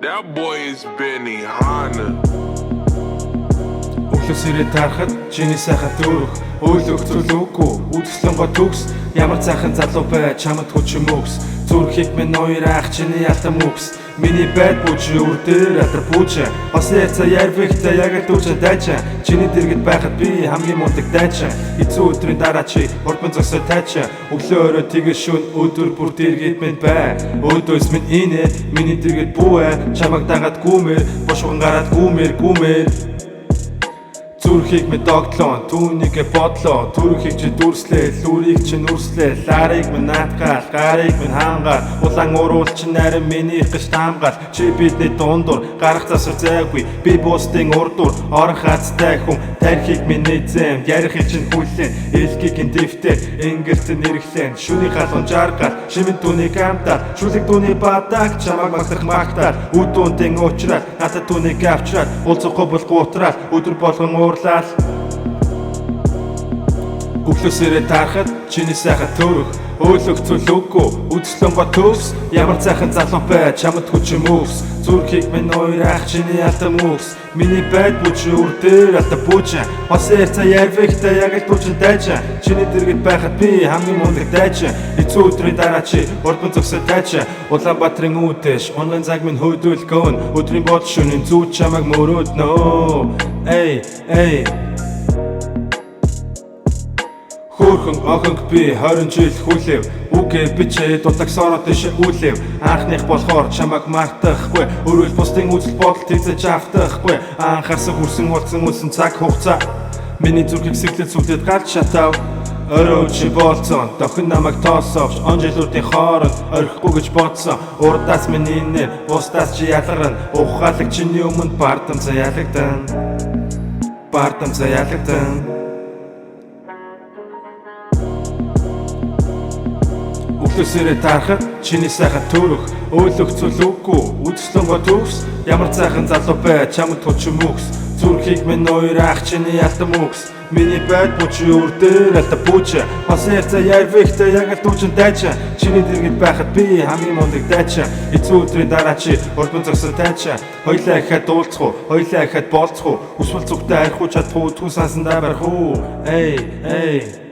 That boy is Benny Hanna. Өглөөсөрөө тарахад чиний сайхан төрөх өөлөг төлөвгүй үдслэнгөө төгс ямар сайхан залуу бай чамд хүч мөкс зүрхийг минь ноёрах чиний алтан мөкс миний бэд бүч үрдэр атар бүч бас яца ярвихта яг л түч дайча чиний дэргэд байхад би хамгийн мундаг дайча эцүү өдрийн дараа чи урдман зогсоо тайча өглөөрөө тэгэр шүн өдөр бүр дэргэд минь бай өдөөс минь инэ миний дэргэд бүүэ чамаг дагаад гүмэр бошгон гараад гүмэр Зүрхийг минь догтлоо, түүнийг бодлоо Түрхийг чи дүрслээ, лүрийг чи нүрслээ Ларыг минь наатгаал, гарыг минь хаангаал Улаан уруул чи нарийн минийх гэж таамгаал Чи бидний дундуур, гарах засвар зайгүй Би бусдын урдуур, орон хацтай хүн Тархийг минь эзэм, ярихыг чинь хүлээн Элхийг ин дэвтэр, ингэртэн эрэхлэн Шүний халуун жаргал, шимэн түүнийг амтал Шүлэг түүний бадаг, чамаг магтах магтал Үд дундын уучрал, надад түүнийг авчрал Улцахгүй бол гутрал, өдөр болгон Өглөөсөрөө тарахад чиний сайхан төрөх өөлөг төлөвгүй үдслэнгөө төгс ямар сайхан залуу бай чамд хүч мөкс зүрхийг минь ноёрах чиний алтан мөкс миний бэд бүч үрдэр алтан бүч бас яца ярвихта яг л түч дайча чиний дэргэд байхад би хамгийн мундаг дайча эцүү өдрийн дараа чи урдман зогсоо тайча Улаанбаатарын үдэш онлайн цаг минь хөдөлгөөн өдрийн бод шөнийн зүү чамаг мөрөөднө эй Хөрхөн охинг би 20 жил хүлээв Үгээ бичээ дутагсороо дэше үлээв Анхных болохоор чамаг мартахгүй Өрөөл бусдын үзэл бодол тэгзэж автахгүй Анхаарсан хүрсэн болсон цаг хугацаа Миний зүрхийг сэглэл сүлдээд галж шатав Өрөө чи болцсон Дохин намайг тоосовч он жилүүдийн хооронд орхихгүй гэж бодсон Урдаас миний нэр бусдаас чи ялгарна Ухаалаг чиний өмнө бардам заяалагдан Өглөөсөрөө тарахад чиний сайхан төрөх өөлөг төлөвгүй үдслэнгөө төгс ямар сайхан залуу бай чамд хүч мөкс зүрхийг минь ноёрах чиний алтан мөкс миний бэд бүч үрдэр алтан бүч бас яца ярвихта яг л түч дайча чиний дэргэд байхад би хамгийн мундаг дайча эцүү өдрийн дараа чи урдман зогсоо тайча хоёлаа ихад дуулцах уу хоёлаа ихад болцох уу өсвөл зүгтээ арих уу чадах уу түн сансандаа барих уу эй